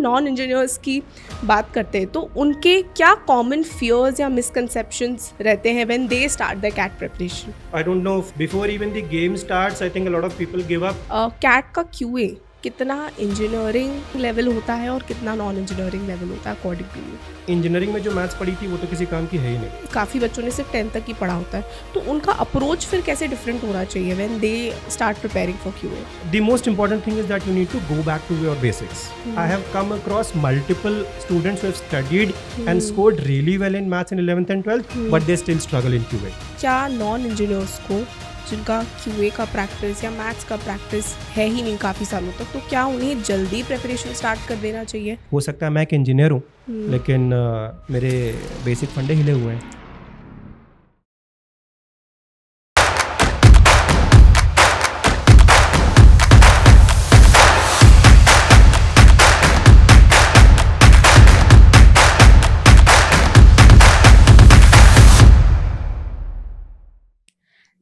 Non engineers की बात करते हैं तो उनके क्या कॉमन फियर्स या मिसकंसेप्शंस रहते हैं when they start the CAT preparation? I don't know if before even the game starts, I think a lot of people give up. CAT का क्यूए कितना इंजीनियरिंग लेवल होता है और कितना नॉन इंजीनियरिंग लेवल होता है अकॉर्डिंग टू यू? इंजीनियरिंग में जो मैथ्स पढ़ी थी वो तो किसी काम की है ही नहीं. काफ़ी बच्चों ने सिर्फ 10th तक ही पढ़ा होता है तो उनका अप्रोच फिर कैसे डिफरेंट होना चाहिए when they start preparing for QA? The most important thing is that you need to go back to your basics. I have come across multiple students who have studied and scored really well in maths in 11th and 12th, but they still struggle in QA. क्या non engineers को जिनका QA का practice या maths का practice है ही नहीं काफ़ी सालों तक तो क्या उन्हें जल्दी प्रिपरेशन स्टार्ट कर देना चाहिए? हो सकता है मैं एक इंजीनियर हूँ लेकिन मेरे बेसिक फंडे हिले हुए हैं.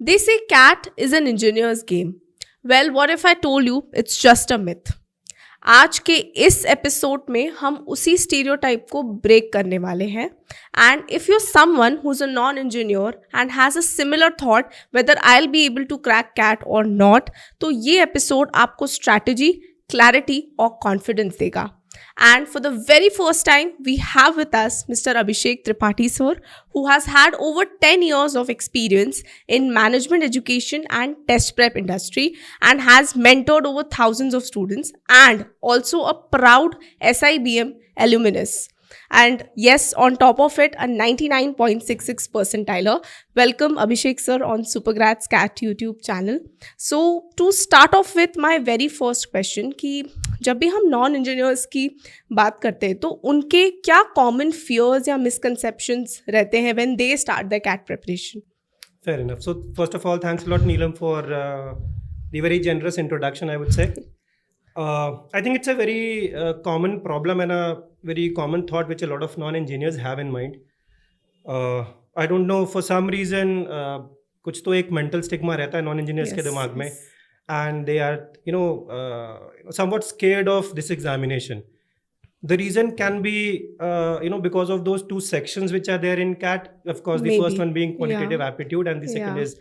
They say cat is an engineer's game. Well, what if I told you it's just a myth? आज के इस एपिसोड में हम उसी स्टीरियोटाइप को ब्रेक करने वाले हैं and if you someone who is a non engineer and has a similar thought whether I will be able to crack CAT और नॉट तो ये एपिसोड आपको स्ट्रैटेजी, क्लैरिटी और कॉन्फिडेंस देगा. And for the very first time, we have with us Mr. Abhishek Tripathi sir, who has had over 10 years of experience in management education and test prep industry and has mentored over thousands of students and also a proud SIBM alumnus. And yes, on top of it, a 99.66 percentiler. Welcome Abhishek sir on Supergrads Cat YouTube channel. So to start off with my very first question कि जब भी हम non engineers की बात करते हैं तो उनके क्या कॉमन फियर्स या मिसकंसेप्शंस रहते हैं when they start the CAT preparation? Fair enough. So first of all, thanks a lot Neelam for the very generous introduction, I would say. I think it's a very common problem and a very common thought which a lot of non-engineers have in mind. I don't know, for some reason कुछ तो एक mental stigma रहता है non-engineers के दिमाग में and they are somewhat scared of this examination. The reason can be because of those two sections which are there in CAT. Of course, the first one being quantitative aptitude and the second is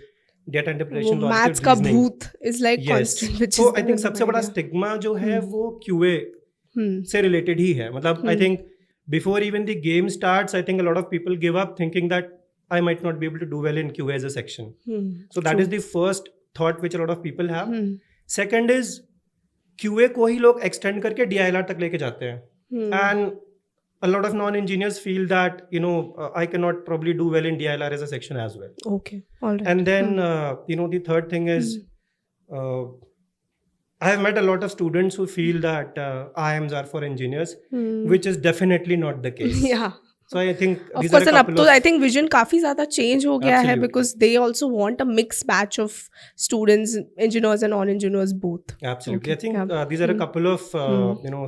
data interpretation, maths का भूत is like constant which तो I think सबसे बड़ा stigma जो है वो QA से related ही है. मतलब I think before even the game starts I think a lot of people give up thinking that I might not be able to do well in QA as a section. So that is the first thought which a lot of people have. Second is QA को ही लोग extend करके DILR तक लेके जाते हैं and a lot of non-engineers feel that I cannot probably do well in DILR as a section as well. Okay, all right. And then the third thing is I have met a lot of students who feel that IIMs are for engineers, which is definitely not the case. Yeah. So I think Of these course, are a and up couple to of I think vision काफी ज़्यादा change हो गया है Absolutely. because they also want a mixed batch of students, engineers and non-engineers both. absolutely. Okay, I think yeah. these are a couple of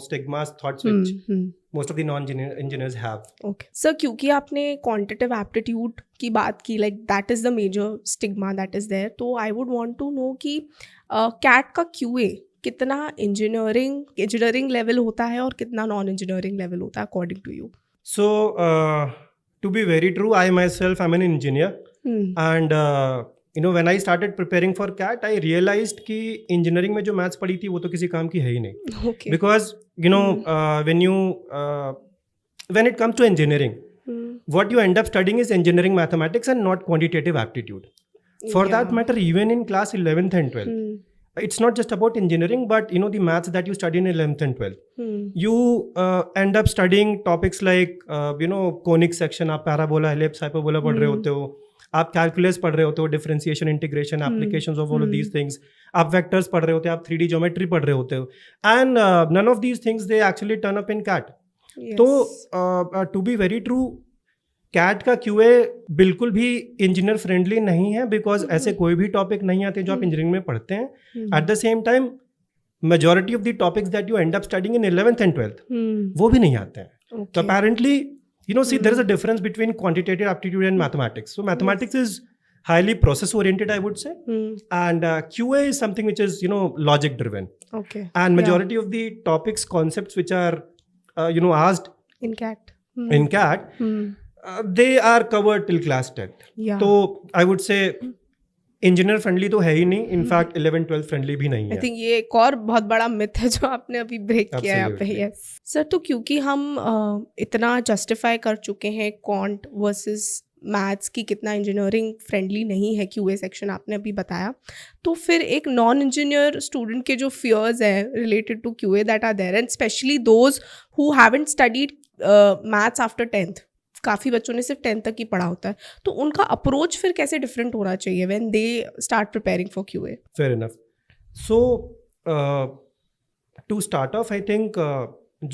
stigmas, thoughts which most of the non-engineers have. Okay. Sir, क्योंकि आपने quantitative aptitude की बात की like that is the major stigma that is there तो I would want to know कि CAT का QA कितना engineering level होता है और कितना non-engineering level होता है according to you? So, to be very true, I myself am an engineer. And, when I started preparing for CAT, I realized कि engineering में जो maths पढ़ी थी वो तो किसी काम की है ही नहीं. Okay. Because, when it comes to engineering, what you end up studying is engineering mathematics and not quantitative aptitude. For that matter, even in class 11th and 12th, it's not just about engineering, but the maths that you study in 11th and 12th. You end up studying topics like conic section, आप parabola, ellipse, hyperbola पढ़ रहे होते हो, आप calculus पढ़ रहे होते हो, differentiation, integration, applications of all of these things, आप vectors पढ़ रहे होते हो, आप 3D geometry पढ़ रहे होते हो, and none of these things they actually turn up in CAT. Yes. तो to be very true, CAT का QA बिल्कुल भी इंजीनियर फ्रेंडली नहीं है बिकॉज ऐसे कोई भी टॉपिक नहीं आते जो आप इंजीनियरिंग में पढ़ते हैं. At the same time majority of the topics that you and up studying in 11th and 12th वो भी नहीं आते हैं. तो apparently see there is a difference between quantitative aptitude and mathematics. So mathematics is highly process oriented, I would say, and QA is something which is logic driven. Okay. And majority of the topics, concepts which are asked In CAT. in CAT, they are covered till class 10th. Yeah. तो I would say engineer friendly तो है ही नहीं, in fact 11-12 friendly भी नहीं आई है. Think ये एक और बहुत बड़ा मिथ है जो आपने अभी ब्रेक किया है यहाँ पे. Absolutely. यस सर, तो क्योंकि हम इतना जस्टिफाई कर चुके हैं क्वांट वर्सेस मैथ्स की कितना इंजीनियरिंग फ्रेंडली नहीं है, क्यूए सेक्शन आपने अभी बताया, तो फिर एक नॉन इंजीनियर स्टूडेंट के जो फियर्स है related to QA that are there, and specially those who haven't studied maths after 10th, काफ़ी बच्चों ने सिर्फ 10th तक ही पढ़ा होता है, तो उनका अप्रोच फिर कैसे डिफरेंट होना चाहिए when they start preparing for QA? Fair enough. So to start off, I think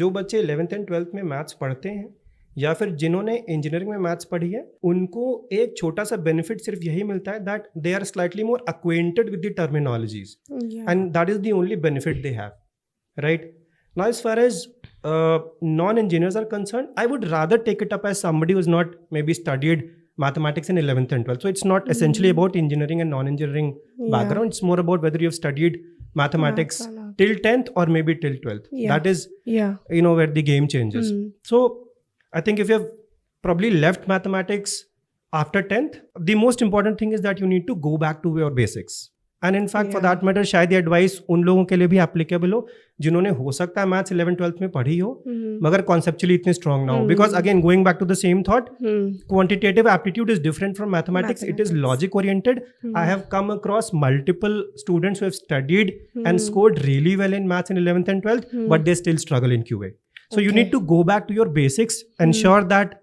जो बच्चे 11th एंड 12th में मैथ्स पढ़ते हैं या फिर जिन्होंने इंजीनियरिंग में मैथ्स पढ़ी है, उनको एक छोटा सा बेनिफिट सिर्फ यही मिलता है that they are slightly more acquainted with the terminologies, and that is the only benefit they have, right? Now, as far as non-engineers are concerned, I would rather take it up as somebody who's not maybe studied mathematics in 11th and 12th. So it's not essentially about engineering and non-engineering background. It's more about whether you've studied mathematics till 10th or maybe till 12th. That is, where the game changes. So I think if you've probably left mathematics after 10th, the most important thing is that you need to go back to your basics. And in fact for that matter शायद ये advice उन लोगों के लिए भी applicable हो जिन्होंने हो सकता है मैथ्स 11th-12th में पढ़ी हो मगर कॉन्सेप्चुअली इतने स्ट्रॉन्ग ना हो, because again going back to the same thought, quantitative aptitude is different from mathematics. It is logic oriented. I have come across multiple students who have studied and scored really well in maths in 11th and 12th, but they still struggle in QA. So you need to go back to your basics, ensure that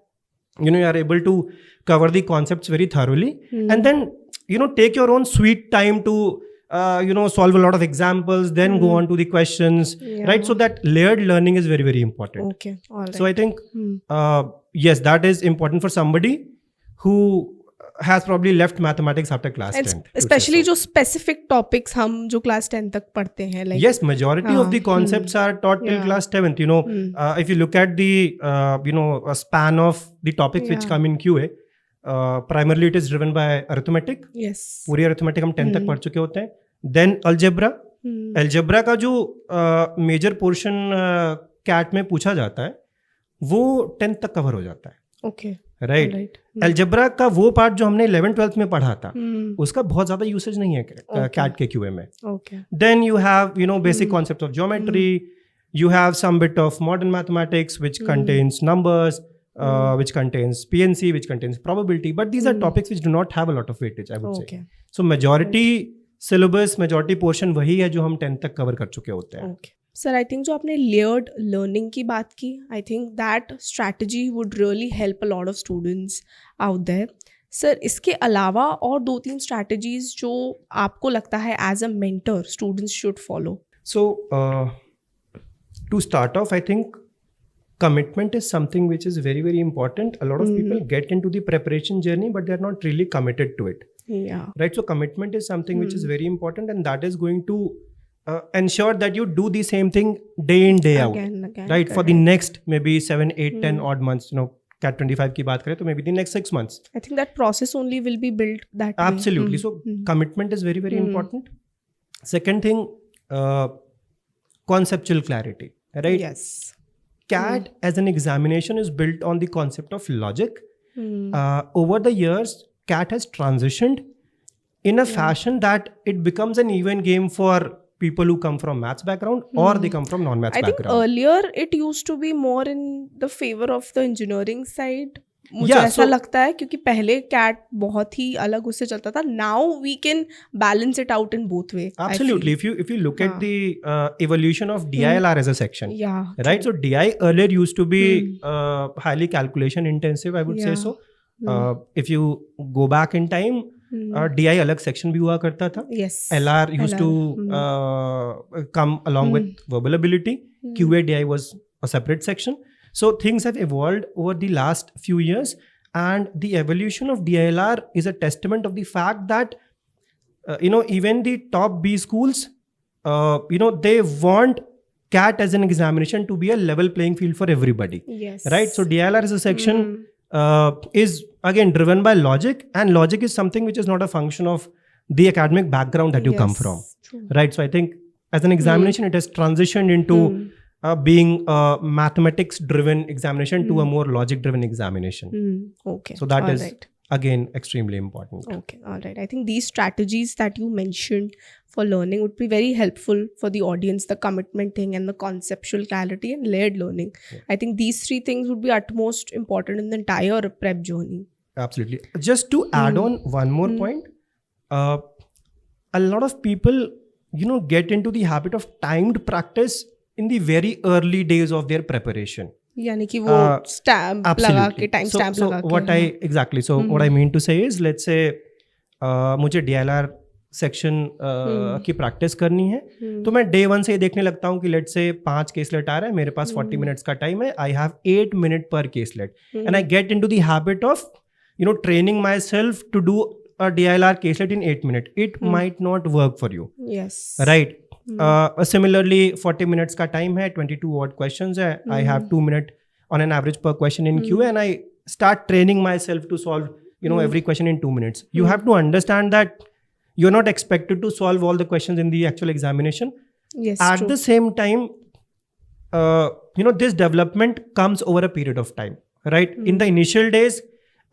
you are able to cover the concepts very thoroughly, and then take your own sweet time to solve a lot of examples, then go on to the questions, right? So that layered learning is very, very important. Okay, all right. So I think yes, that is important for somebody who has probably left mathematics after class 10th. Especially जो specific topics हम जो class 10 तक पढ़ते हैं, like yes, majority of the concepts are taught till class 7th. If you look at the a span of the topics which come in QA, primarily it is driven by arithmetic. Yes. पूरी arithmetic हम 10 तक पढ़ चुके होते हैं. Then algebra. Algebra का जो major portion CAT में पूछा जाता है वो 10th तक कवर हो जाता है. Okay. Right. Algebra का वो पार्ट जो हमने 11th-12th में पढ़ा था उसका बहुत ज़्यादा यूसेज नहीं है CAT के QA में. Okay. Then you have basic concepts of geometry. You have some bit of modern mathematics which contains numbers. Which contains PNC, which contains probability, but these are topics which do not have a lot of weightage, I would say. So majority syllabus, majority portion वही है जो हम 10th तक cover कर चुके होते हैं. Okay. Sir, I think जो आपने layered learning की बात की, I think that strategy would really help a lot of students out there. Sir, इसके अलावा और 2-3 strategies जो आपको लगता है as a mentor students should follow. So to start off, I think commitment is something which is very, very important. A lot of people get into the preparation journey, but they're not really committed to it. Yeah. Right. So commitment is something which is very important, and that is going to ensure that you do the same thing day in, day out. Again, right. For the next maybe 7, 8, 10 odd months. CAT 25 की बात करें तो maybe the next 6 months. I think that process only will be built that Absolutely. So commitment is very, very important. Second thing, conceptual clarity. Right. Yes. CAT as an examination is built on the concept of logic. Over the years, CAT has transitioned in a fashion that it becomes an even game for people who come from maths background or they come from non-maths background. I think earlier it used to be more in the favor of the engineering side. मुझे ऐसा लगता है क्योंकि पहले CAT बहुत ही अलग उससे चलता था. Now we can balance it out in both way. Absolutely. If you look at the evolution of DILR as a section, yeah, right? So DI earlier used to be highly calculation intensive, I would say so. If you go back in time, DI अलग section भी हुआ करता था. Yes. LR used to come along with verbal ability. QA DI was a separate section. So things have evolved over the last few years, and the evolution of DILR is a testament of the fact that even the top B schools, they want CAT as an examination to be a level playing field for everybody. Yes. Right. So DILR as a section is again driven by logic, and logic is something which is not a function of the academic background that you come from. True. Right. So I think as an examination, it has transitioned into being a mathematics driven examination to a more logic driven examination. Okay. So that All is right. again extremely important. Okay, all right. I think these strategies that you mentioned for learning would be very helpful for the audience, the commitment thing and the conceptual clarity and layered learning. I think these three things would be utmost important in the entire prep journey. Absolutely. Just to add on one more point, a lot of people, get into the habit of timed practice in the very early days of their preparation. यानी कि वो stamp लगा के time stamp लगा के what I exactly so what I mean to say is, let's say मुझे DLR section की practice करनी है, तो मैं डे 1 से ये देखने लगता हूँ कि लेट्स से 5 केसलेट आ रहा है, मेरे पास 40 मिनट्स का टाइम है, आई हैव 8 मिनट पर caselet and I get into the habit of training myself to do a DLR caselet in 8 minutes. It might not work for you. Yes. Right. Similarly, 40 minutes का time है, 22 odd questions है, I have 2 minutes on an average per question in QA, and I start training myself to solve, every question in 2 minutes. You have to understand that you're not expected to solve all the questions in the actual examination. Yes. At the same time, this development comes over a period of time, right? In the initial days,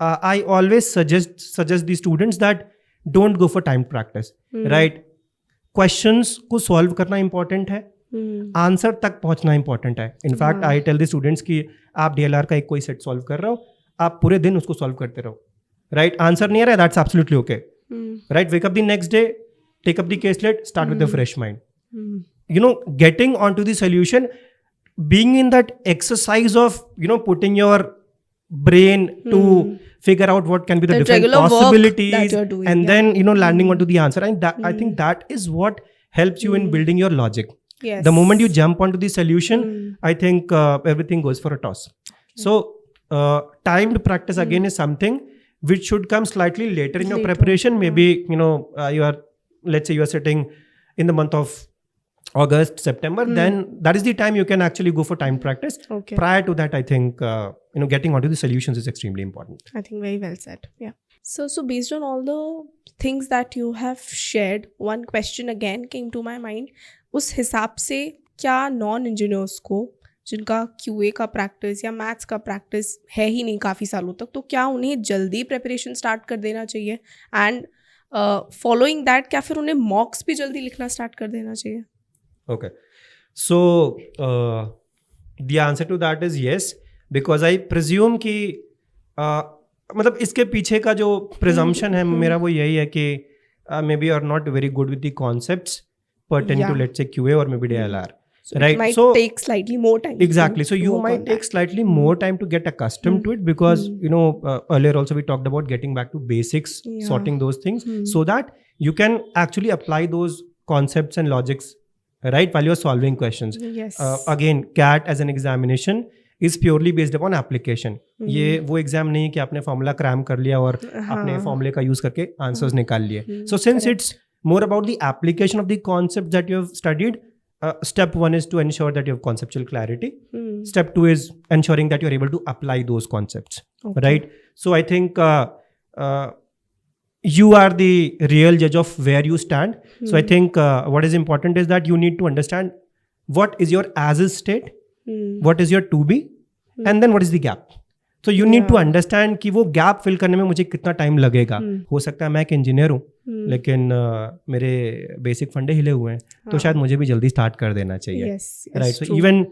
I always suggest the students that don't go for timed practice, right? Questions को solve करना important है, answer तक पहुंचना important है. In fact I tell the students कि आप DLR का एक कोई सेट सॉल्व कर रहे हो, आप पूरे दिन उसको सॉल्व करते रहो, राइट? आंसर नहीं आ रहा है, that's absolutely okay, right? Wake up the next day, take up the caselet, start with the fresh mind. Getting onto the solution, being in that exercise of putting your brain to figure out what can be the different regular work that possibilities you're doing, and then landing onto the answer, and that I think that is what helps you in building your logic. Yes. The moment you jump onto the solution, I think everything goes for a toss. So timed practice again is something which should come slightly later in your preparation. Maybe let's say you are sitting in the month of August, September, then that is the time you can actually go for timed practice. Okay. Prior to that, I think getting onto the solutions is extremely important. I think very well said. Yeah. So based on all the things that you have shared, one question again came to my mind. उस हिसाब से क्या non engineers को जिनका QA का practice या maths का practice है ही नहीं काफ़ी सालों तक, तो क्या उन्हें जल्दी प्रिपरेशन स्टार्ट कर देना चाहिए? एंड फॉलोइंग दैट क्या फिर उन्हें मॉक्स भी जल्दी लिखना स्टार्ट कर देना चाहिए? Okay. So the answer to that is yes, because I presume कि मतलब इसके पीछे का जो presumption है मेरा वो यही है कि maybe you are not very good with the concepts pertaining to let's say QA or maybe DLR. So right? It might So take slightly more time. Exactly. So you might take slightly more time to get accustomed to it, because earlier also we talked about getting back to basics, sorting those things, so that you can actually apply those concepts and logics, right, while you're solving questions. Yes. Again, CAT as an examination is purely based upon application. ये वो exam नहीं है कि आपने formula cram कर लिया और अपने फॉर्मूले का यूज करके आंसर्स निकाल लिए. So since it's more about the application of the concepts that you have studied, step 1 is to ensure that you have conceptual clarity. Step 2 is ensuring that you're able to apply those concepts, right? So I think you are the real judge of where you stand. So I think what is important is that you need to understand what is your as is state, what is your to be, and then what is the gap. So you need to understand कि वो gap fill करने में मुझे कितना time लगेगा. हो सकता है मैं एक इंजीनियर हूँ, लेकिन मेरे बेसिक फंडे हिले हुए हैं, तो शायद मुझे भी जल्दी स्टार्ट कर देना चाहिए. Right. So even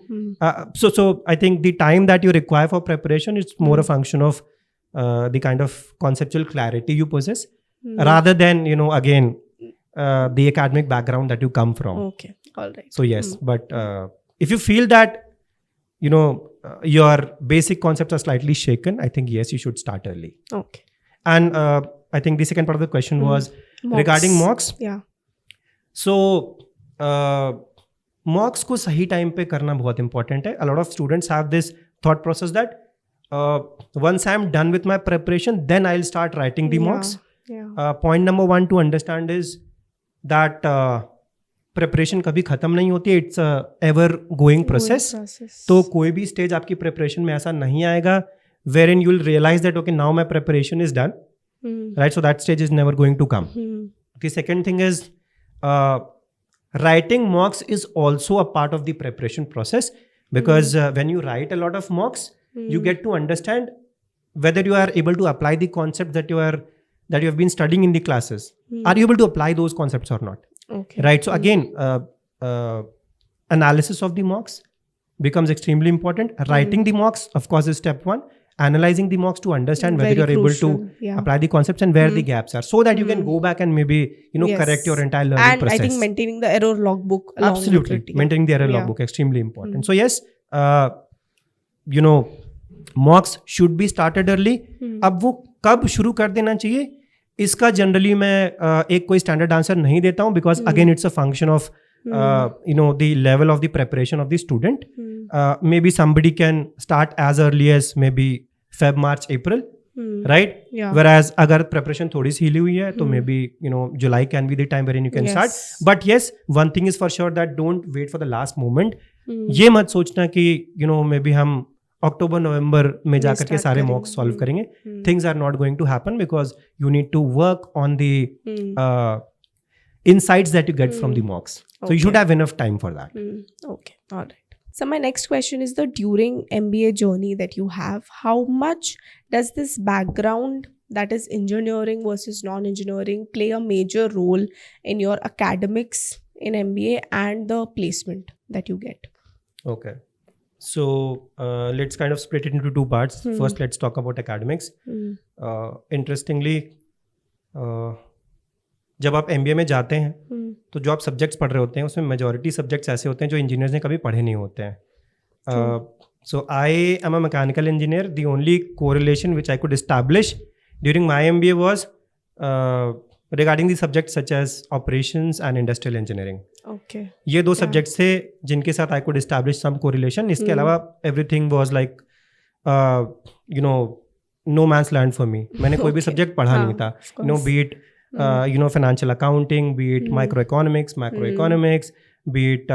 so I think the time that you require for preparation is more a function of the kind of conceptual clarity you possess, rather than again the academic background that you come from. Okay. All right. So yes, but if you feel that your basic concepts are slightly shaken, I think yes, you should start early. Okay. And I think the second part of the question was regarding mocks. Yeah. So mocks को सही time पे करना बहुत important है. A lot of students have this thought process that once I'm done with my preparation, then I'll start writing the mocks. Yeah. Point number 1 to understand is that preparation कभी ख़त्म नहीं होती है. It's ever going process. तो कोई भी stage आपकी preparation में ऐसा नहीं आएगा where in you will realise that okay now my preparation is done, right? So that stage is never going to come. The second thing is writing mocks is also a part of the preparation process, because when you write a lot of mocks, you get to understand whether you are able to apply the concept that you have been studying in the classes. Are you able to apply those concepts or not? Okay. Right. So again, analysis of the mocks becomes extremely important. Writing the mocks, of course, is step one. Analyzing the mocks to understand whether Very you are crucial, able to yeah. apply the concepts and where the gaps are, so that you can go back and maybe Yes. correct your entire learning And process. I think maintaining the error logbook along Absolutely, with it, yeah. maintaining the error Yeah. logbook extremely important. So yes, mocks should be started early. अब वो कब शुरू कर देना चाहिए, इसका generally मैं एक कोई स्टैंडर्ड आंसर नहीं देता हूँ, because again it's a function of the level of the preparation of the student. Maybe somebody can start as early as maybe Feb, March, April, right? Yeah. Whereas अगर preparation थोड़ी सी हिली हुई है तो maybe July can be the time wherein you can Yes. start. But yes, one thing is for sure that don't wait for the last moment. ये मत सोचना कि maybe हम अक्टूबर नवंबर में जाकर के सारे मॉक्स सॉल्व करेंगे. Things are not going to happen because you need to work on the insights that you get from the mocks. So you should have enough time for that. Okay, all right. So my next question is, the during MBA journey that you have, how much does this background, that is engineering versus non-engineering, play a major role in your academics in MBA and the placement that you get? Okay. So let's kind of split it into two parts. First, let's talk about academics. Interestingly, जब आप MBA में जाते हैं तो जो आप subjects पढ़ रहे होते हैं उसमें मेजॉरिटी सब्जेक्ट्स ऐसे होते हैं जो इंजीनियर्स ने कभी पढ़े नहीं होते हैं. So I am a mechanical engineer. The only correlation which I could establish during my MBA was regarding the subject such as operations and industrial engineering. Okay. ये दो सब्जेक्ट्स थे जिनके साथ I could establish some correlation. इसके अलावा everything was like no man's land for me. मैंने कोई भी सब्जेक्ट पढ़ा नहीं था. Be it financial accounting, be it macroeconomics, be it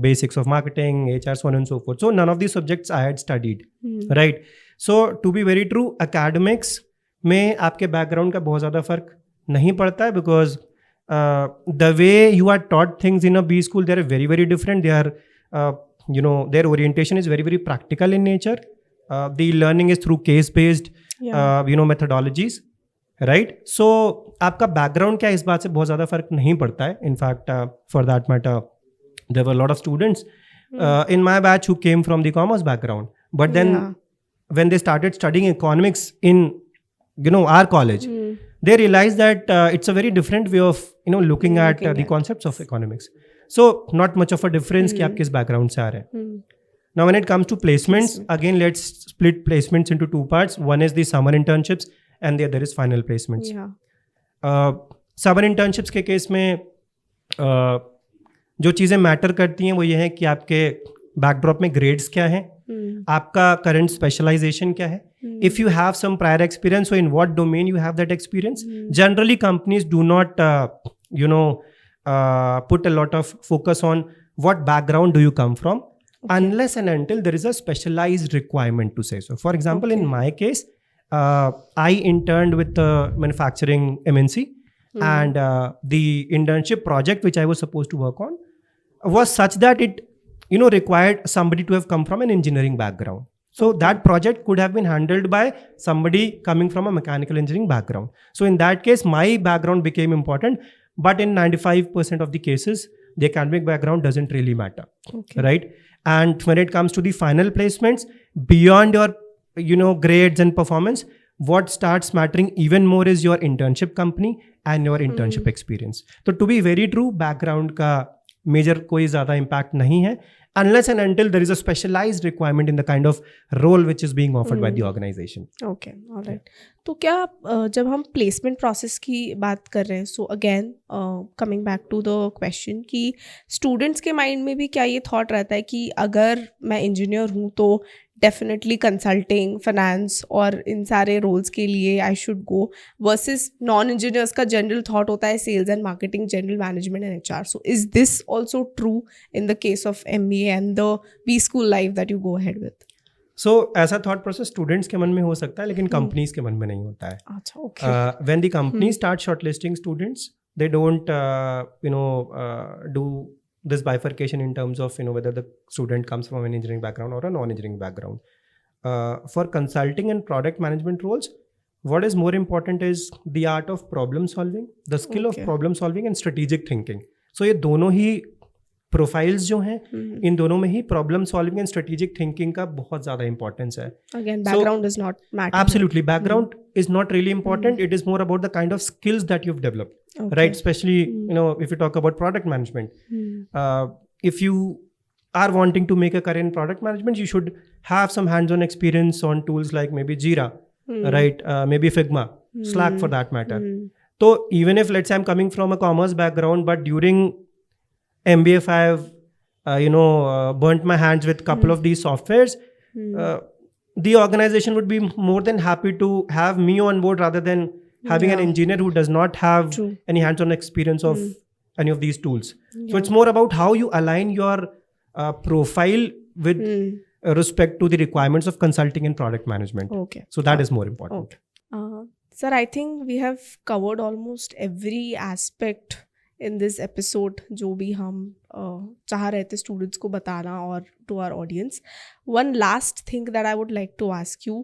basics of marketing, HR, so on and so forth. So none of these subjects I had studied, right? So to be very true, academics में आपके background का बहुत ज़्यादा फर्क नहीं पड़ता है, because the way you are taught things in a B school, they are very, very different. They are their orientation is very, very practical in nature. The learning is through case-based methodologies. Right. So आपका background क्या है इस बात से बहुत ज़्यादा फर्क नहीं पड़ता है. In fact for that matter there were lot of students in my batch who came from the commerce background, but then when they started studying economics in our college, they realized that it's a very different way of looking at the concepts of economics. So not much of a difference कि आप किस background से आ रहे हैं. Now when it comes to placements, again let's split placements into two parts. One is the summer internships and the other is final placements. Summer internships के case में जो चीज़ें मैटर करती हैं वो ये है कि आपके बैकड्रॉप में ग्रेड्स क्या हैं, आपका करंट स्पेशलाइजेशन क्या है, if you have some prior experience, so in what domain you have that experience. Generally companies do not put a lot of focus on what background do you come from, unless and until there is a specialized requirement to say so. For example, in my case, I interned with a manufacturing MNC, and the internship project which I was supposed to work on was such that it required somebody to have come from an engineering background. So that project could have been handled by somebody coming from a mechanical engineering background. So in that case, my background became important, but in 95% of the cases, the academic background doesn't really matter, right? And when it comes to the final placements, beyond your grades and performance, what starts mattering even more is your internship company and your internship experience. So to be very true, background का major कोई ज़्यादा impact नहीं है, unless and until there is a specialized requirement in the kind of role which is being offered by the organization. Okay, all right. तो क्या जब हम placement process की बात कर रहे हैं, so again coming back to the question कि स्टूडेंट्स के माइंड में भी क्या ये थॉट रहता है कि अगर मैं इंजीनियर हूँ तो डेफिनेटली कंसल्टिंग, फाइनेंस और इन सारे रोल्स के लिए I should go, versus non engineers का जनरल थॉट होता है sales and marketing, general management and HR. So is this also true in the case of MBA and the B school life that you go ahead with? So ऐसा thought process students के मन में हो सकता है, लेकिन companies के मन में नहीं होता है. अच्छा, okay. When the company starts shortlisting students, they don't do this bifurcation in terms of whether the student comes from an engineering background or a non-engineering background. For consulting and product management roles, what is more important is the art of problem solving, the skill of Okay. problem solving and strategic thinking. So ये दोनों ही profiles जो हैं इन दोनों में ही problem solving and strategic thinking का बहुत ज़्यादा इंपॉर्टेंस है. Again, So- background does not matter. Absolutely, background is not really important. It is more about the kind of skills that you've developed, Okay. right? Especially if you talk about product management. If you are wanting to make a career in product management, you should have some hands-on experience on tools like maybe Jira, right? Maybe Figma, Slack for that matter. So even if let's say I'm coming from a commerce background, but during MBA if I have burnt my hands with couple of these softwares, the organization would be more than happy to have me on board rather than having an Yeah. engineer who does not have True. any hands-on experience of any of these tools. So it's more about how you align your profile with respect to the requirements of consulting and product management. Okay. So that is more important. Sir, I think we have covered almost every aspect in this episode जो भी हम चाह रहे थे students को बताना और to our audience. One last thing that I would like to ask you,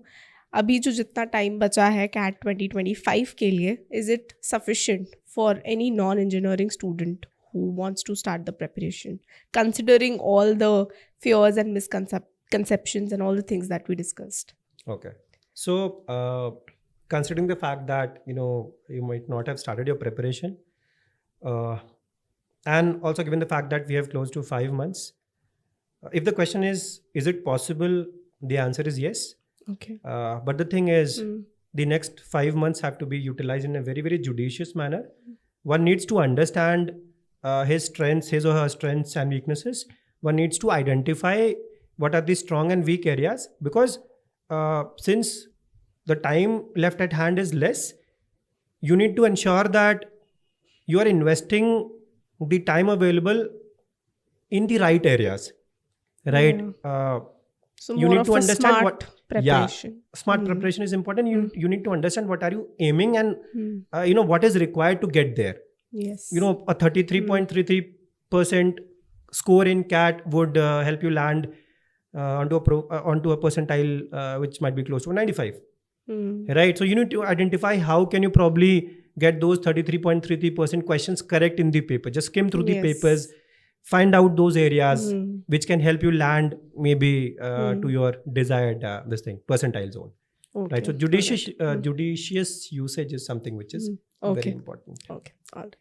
अभी जो जितना टाइम बचा है CAT 2025 के लिए, is it sufficient for any non-engineering student who wants to start the preparation, considering all the fears and misconceptions and all the things that we discussed? Okay. So considering the fact that you might not have started your preparation, and also given the fact that we have close to 5 months, if the question is it possible, the answer is yes. Okay. But the thing is, the next 5 months have to be utilized in a very, very judicious manner. One needs to understand his or her strengths and weaknesses. One needs to identify what are the strong and weak areas, because since the time left at hand is less, you need to ensure that you are investing the time available in the right areas, right? So You more need of to a understand smart what- preparation. Smart preparation is important. You need to understand what are you aiming and what is required to get there. Yes. A 33.33% score in CAT would help you land onto a percentile which might be close to 95. Right? So you need to identify how can you probably get those 33.33% questions correct in the paper. Just skim through the Yes. papers, find out those areas which can help you land maybe to your desired percentile zone. Okay. Right? So judicious usage is something which is Okay. very important. Okay. All right.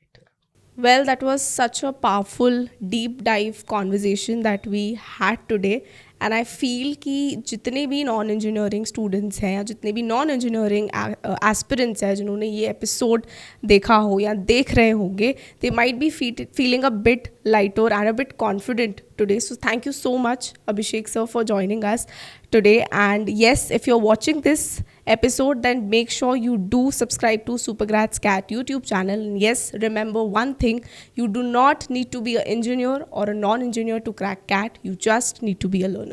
Well, that was such a powerful deep dive conversation that we had today. And I feel कि जितने भी non engineering students हैं या जितने भी non engineering aspirants हैं जिन्होंने ये एपिसोड देखा हो या देख रहे होंगे, they might be feeling a bit lighter and a bit confident today. So thank you so much, Abhishek sir, for joining us today. And yes, if you're watching this episode, then make sure you do subscribe to Supergrads CAT YouTube channel. And yes, remember one thing, you do not need to be an engineer or a non-engineer to crack CAT. You just need to be a learner.